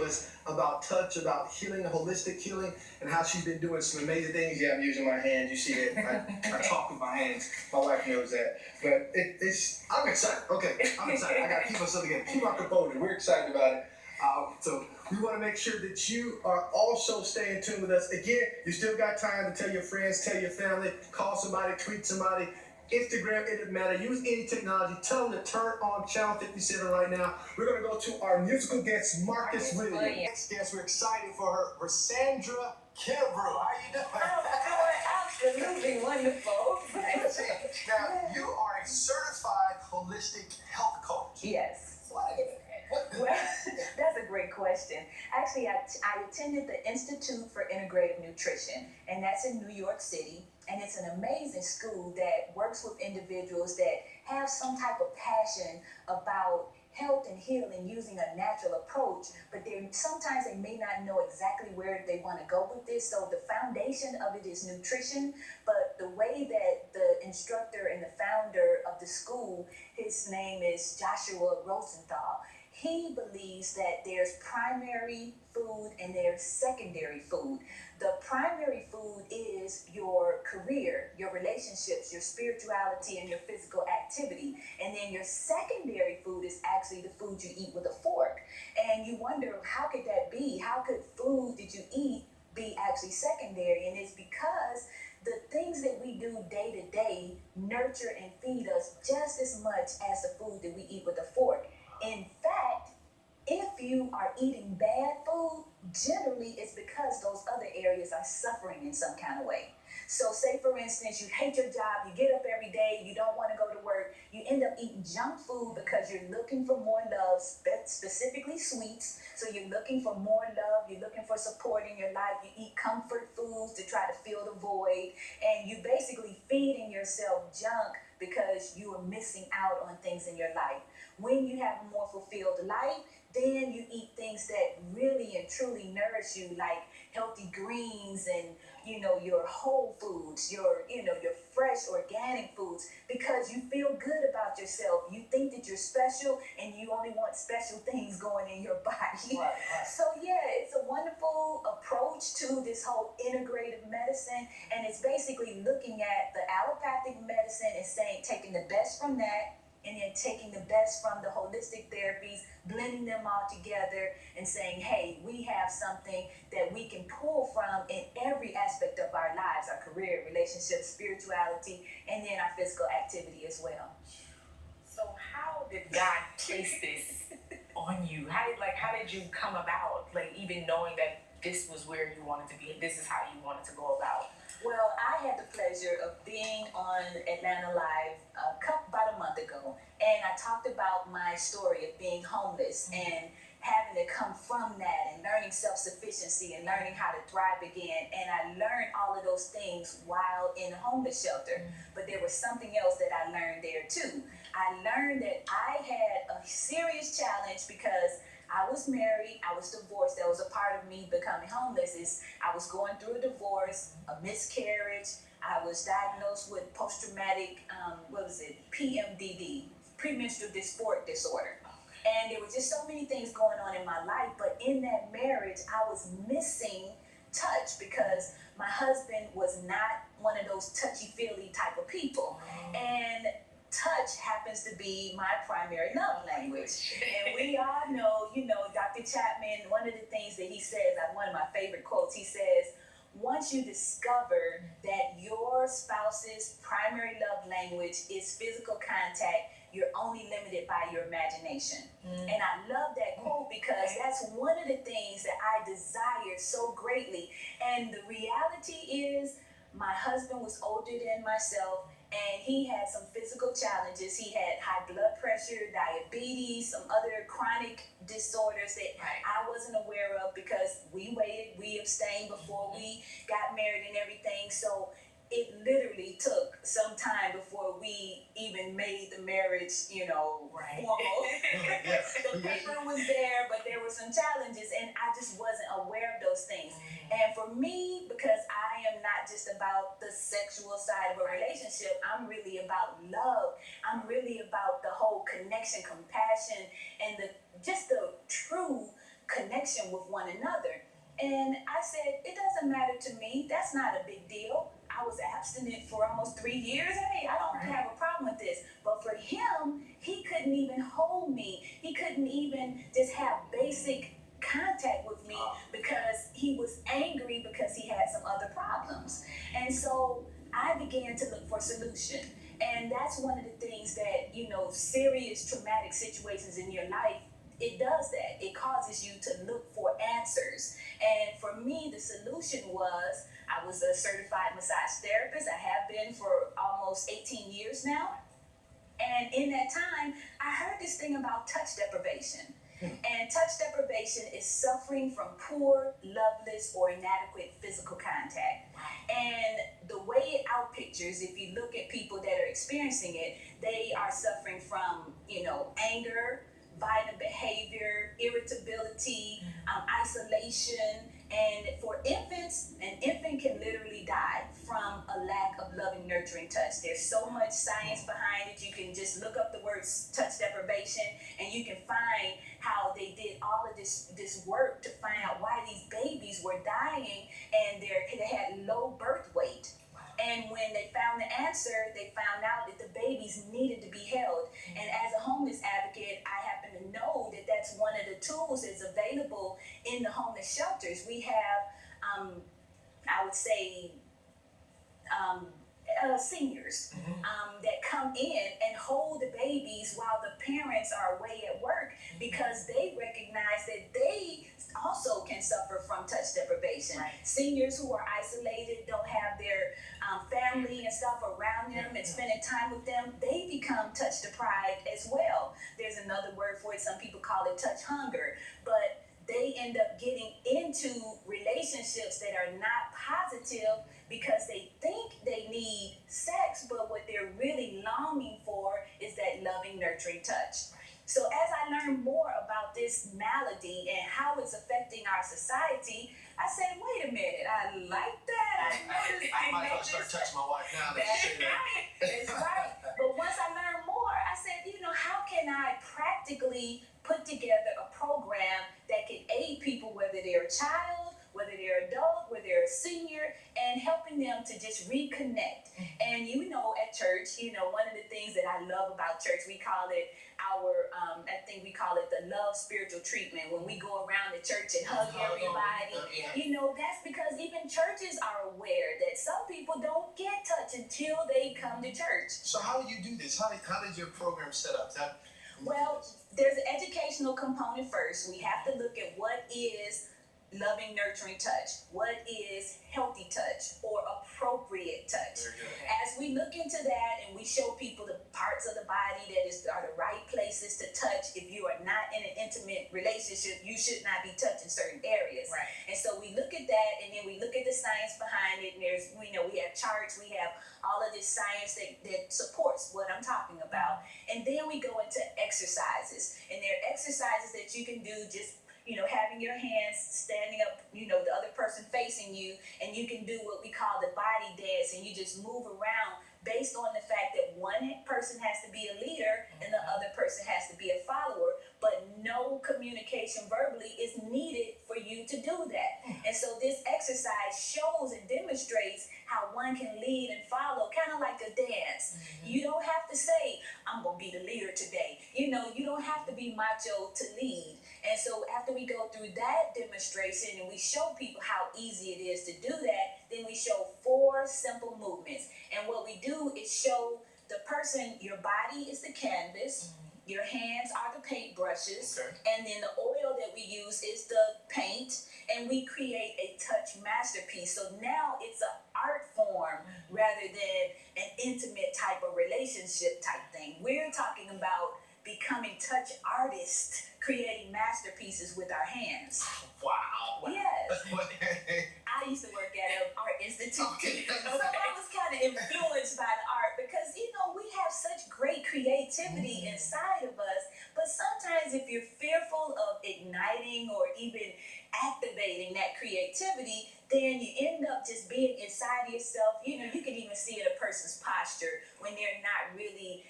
us about touch, about healing, holistic healing, and how she's been doing some amazing things. Yeah, I'm using my hands. You see that? I talk with my hands. My wife knows that. But I'm excited. Okay, I'm excited. I got to keep us again. Keep our composure. We're excited about it. So we want to make sure that you are also staying tuned with us. Again, you still got time to tell your friends, tell your family, call somebody, tweet somebody. Instagram, it doesn't matter. Use any technology. Tell them to turn on Channel 57 right now. We're going to go to our musical guest, Marcus Williams. Next guest, we're excited for her, Versandra, Kennebrew. How you doing? I'm doing absolutely wonderful. Now, you are a certified holistic health coach. Yes. What? Well, that's a great question. Actually, I attended the Institute for Integrative Nutrition, and that's in New York City. And it's an amazing school that works with individuals that have some type of passion about health and healing using a natural approach, but sometimes they may not know exactly where they want to go with this. So the foundation of it is nutrition, but the way that the instructor and the founder of the school, his name is Joshua Rosenthal, he believes that there's primary food and there's secondary food. The primary food is your career, your relationships, your spirituality, and your physical activity. And then your secondary food is actually the food you eat with a fork. And you wonder, how could that be? How could food that you eat be actually secondary? And it's because the things that we do day to day nurture and feed us just as much as the food that we eat with a fork. In fact, if you are eating bad food, generally it's because those other areas are suffering in some kind of way. So say, for instance, you hate your job, you get up every day, you don't want to go to work, you end up eating junk food because you're looking for more love, specifically sweets. So you're looking for more love, you're looking for support in your life, you eat comfort foods to try to fill the void, and you basically feeding yourself junk because you are missing out on things in your life. When you have a more fulfilled life, then you eat things that really and truly nourish you, like healthy greens and, your whole foods, your fresh organic foods, because you feel good about yourself. You think that you're special and you only want special things going in your body. Right. So it's a wonderful approach to this whole integrative medicine, and it's basically looking at the allopathic medicine and saying, taking the best from that, and then taking the best from the holistic therapies, blending them all together and saying, hey, we have something that we can pull from in every aspect of our lives, our career, relationships, spirituality, and then our physical activity as well. So how did God place this on you? How did you come about, even knowing that this was where you wanted to be and this is how you wanted to go about? Well, I had the pleasure of being on Atlanta Live about a month ago, and I talked about my story of being homeless and having to come from that and learning self-sufficiency and learning how to thrive again. And I learned all of those things while in a homeless shelter. But there was something else that I learned there too. I learned that I had a serious challenge because I was married, I was divorced. That was a part of me becoming homeless. I was going through a divorce, a miscarriage. I was diagnosed with post-traumatic, PMDD, premenstrual dysphoric disorder. And there were just so many things going on in my life. But in that marriage, I was missing touch because my husband was not one of those touchy-feely type of people. And touch happens to be my primary love language. And we all know, Dr. Chapman, one of the things that he says, one of my favorite quotes, he says, once you discover that your spouse's primary love language is physical contact, you're only limited by your imagination. And I love that quote because that's one of the things that I desire so greatly. And the reality is, my husband was older than myself, and he had some physical challenges. He had high blood pressure, diabetes, some other chronic disorders that I wasn't aware of because we waited, we abstained before we got married and everything. So it literally took some time before we even made the marriage, formal. The paper was there, but there were some challenges, and I just wasn't aware of those things. And for me, because I am not just about the sexual side of a relationship, I'm really about love. I'm really about the whole connection, compassion, and the true connection connection with one another. And I said, it doesn't matter to me. That's not a big deal. I was abstinent for almost 3 years. Hey, I don't have a problem with this. But for him, he couldn't even hold me. He couldn't even just have basic contact with me because he was angry because he had some other problems. And so I began to look for a solution. And that's one of the things that, serious traumatic situations in your life, it does that. It causes you to look for answers. And for me, the solution was, I was a certified massage therapist. I have been for almost 18 years now. And in that time, I heard this thing about touch deprivation. And touch deprivation is suffering from poor, loveless, or inadequate physical contact. And the way it outpictures, if you look at people that are experiencing it, they are suffering from, anger, violent behavior, irritability, isolation. And for infants, an infant can literally die from a lack of loving, nurturing touch. There's so much science behind it. You can just look up the words touch deprivation, and you can find how they did all of this work to find out why these babies were dying, and they had low birth weight. And when they found the answer, they found out that the babies needed to be held. And as a homeless advocate, I happen to know that that's one of the tools that's available in the homeless shelters. We have, I would say, seniors that come in and hold the babies while the parents are away at work, because they recognize that they also can suffer from touch deprivation. Seniors who are isolated, don't have their family and stuff around them and spending time with them, they become touch deprived as well. There's another word for it. Some people call it touch hunger, but they end up getting into relationships that are not positive because they think they need sex, but what they're really longing for is that loving, nurturing touch. So as I learned more about this malady and how it's affecting our society, I said, wait a minute, I like that. I might as well start touching my wife now. That's right. But once I learned more, I said, how can I practically put together a program that can aid people, whether they're a child, whether they're adult, whether they're a senior, and helping them to just reconnect. And at church, one of the things that I love about church, we call it I think we call it the love spiritual treatment. When we go around the church and hug everybody, that's because even churches are aware that some people don't get touch until they come to church. So how do you do this? How did your program set up? Well, there's an educational component first. We have to look at what is loving, nurturing touch, what is healthy touch or appropriate touch. As we look into that and we show people the parts of the body that are the right places to touch, if you are not in an intimate relationship, you should not be touching certain areas. And so we look at that, and then we look at the science behind it, and we have charts, we have all of this science that supports what I'm talking about. And then we go into exercises, and there are exercises that you can do just having your hands standing up, the other person facing you, and you can do what we call the body dance, and you just move around based on the fact that one person has to be a leader and the other person has to be a follower, but no communication verbally is needed for you to do that. And so this exercise shows and demonstrates how one can lead and follow, kind of like a dance. You don't have to say, I'm going to be the leader today. You don't have to be macho to lead. And so after we go through that demonstration and we show people how easy it is to do that, then we show 4 simple movements. And what we do is show the person, your body is the canvas, your hands are the paint brushes, and then the oil that we use is the paint, and we create a touch masterpiece. So now it's an art form rather than an intimate type of relationship type thing. We're talking about becoming touch artists, creating masterpieces with our hands. Wow. Yes. I used to work at an art institute. Okay. So I was kind of influenced by the art because, we have such great creativity inside of us. But sometimes if you're fearful of igniting or even activating that creativity, then you end up just being inside yourself. You can even see in a person's posture when they're not really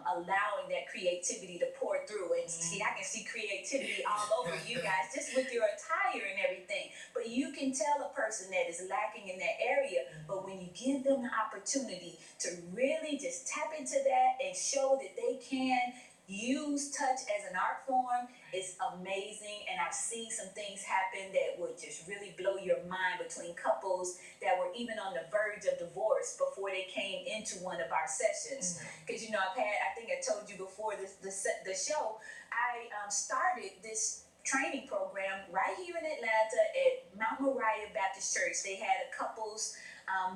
allowing that creativity to pour through. And see, I can see creativity all over you guys just with your can tell a person that is lacking in that area, but when you give them the opportunity to really just tap into that and show that they can use touch as an art form, it's amazing. And I've seen some things happen that would just really blow your mind between couples that were even on the verge of divorce before they came into one of our sessions. Because you know, I think I told you before the show, I started this training program right here in Atlanta at Mount Moriah Baptist Church. They had a couples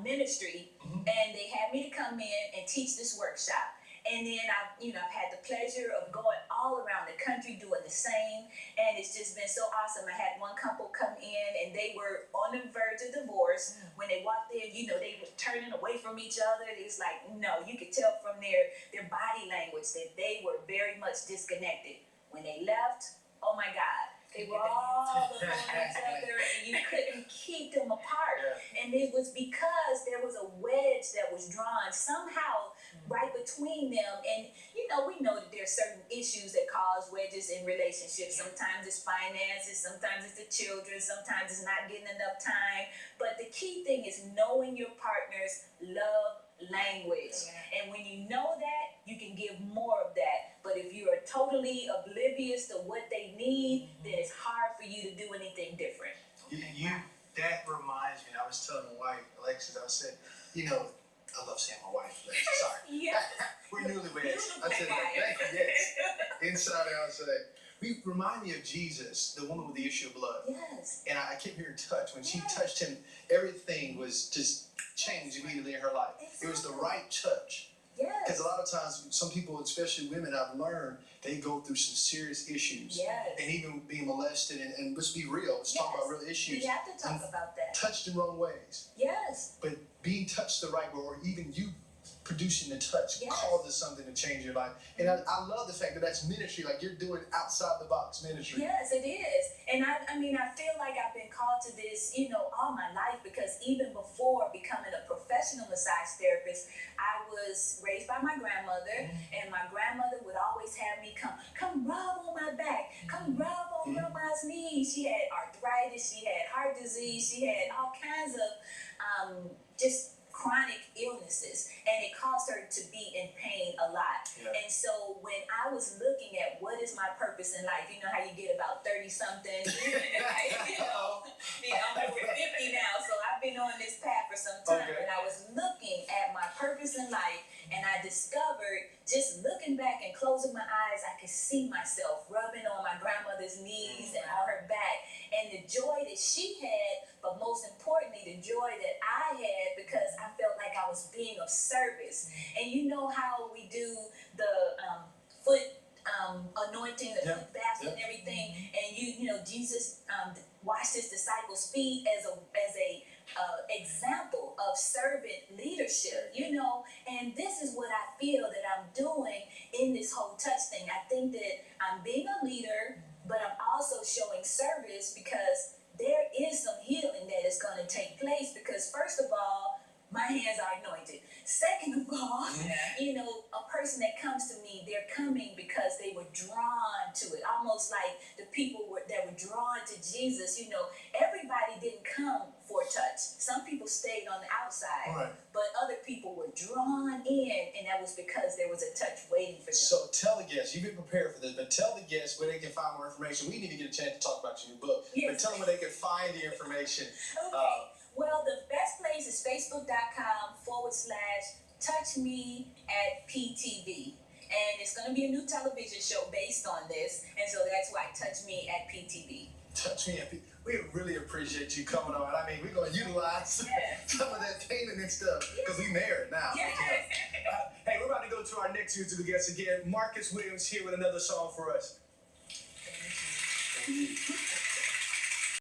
ministry, and they had me to come in and teach this workshop. And then I've had the pleasure of going all around the country doing the same, and it's just been so awesome. I had one couple come in, and they were on the verge of divorce. When they walked in, they were turning away from each other. It was like, no, you could tell from their body language that they were very much disconnected. When they left, oh my God, they were all upon each other, and you couldn't keep them apart. And it was because there was a wedge that was drawn somehow right between them. And we know that there are certain issues that cause wedges in relationships. Sometimes it's finances, sometimes it's the children, sometimes it's not getting enough time. But the key thing is knowing your partner's love language. And when you know that, you can give more of that. But if you are totally oblivious to what they need, then it's hard for you to do anything different. That reminds me, I was telling my wife, Alexis, I said, I love saying my wife, Alexis, sorry. We're newlyweds. I said, thank you, yes. Inside and outside. Remind me of Jesus, the woman with the issue of blood. Yes. And I kept hearing touch. When she touched him, everything was just changed immediately in her life. Exactly. It was the right touch. Yes. Because a lot of times, some people, especially women, I've learned, they go through some serious issues. Yes. And even being molested. And let's be real. Let's talk about real issues. We have to talk about that. Touched in wrong ways. Yes. But being touched the right way, or even you producing the touch, causes something to change your life. And I love the fact that that's ministry, like you're doing outside the box ministry. Yes, it is. And I feel like I've been called to this, all my life, because even before becoming a professional massage therapist, I was raised by my grandmother, and my grandmother would always have me come rub on my back, come rub on grandma's knees. She had arthritis, she had heart disease, she had all kinds of just chronic illnesses, and it caused her to be in pain a lot. And so when I was looking at what is my purpose in life, you know how you get about 30 something, I'm over 50 now, so I've been on this path for some time. And I was looking at my purpose in life, and I discovered, just looking back and closing my eyes, I could see myself rubbing on my grandmother's knees and on her back, and the joy that she had, but most importantly, the joy that I had, because I felt like I was being of service. And you know how we do the foot anointing, the foot baths and everything, and Jesus washed his disciples' feet as a example of servant leadership, and this is what I feel that I'm doing in this whole touch thing. I think that I'm being a leader, but I'm also showing service, because there is some healing that is going to take place, because first of all, my hands are anointed. Second of all, a person that comes to me, they're coming because they were drawn to it. Almost like the people that were drawn to Jesus. Everybody didn't come for touch. Some people stayed on the outside, but other people were drawn in, and that was because there was a touch waiting for them. So tell the guests, you've been prepared for this, but tell the guests where they can find more information. We need to get a chance to talk about your book, but tell them where they can find the information. Well, the best place is facebook.com/touchme@PTV. And it's going to be a new television show based on this. And so that's why Touch Me at PTV. Touch Me at PTV. We really appreciate you coming on. We're going to utilize some of that painting and stuff, because we married now. Hey, we're about to go to our next YouTube guest again. Marcus Williams here with another song for us. Thank you.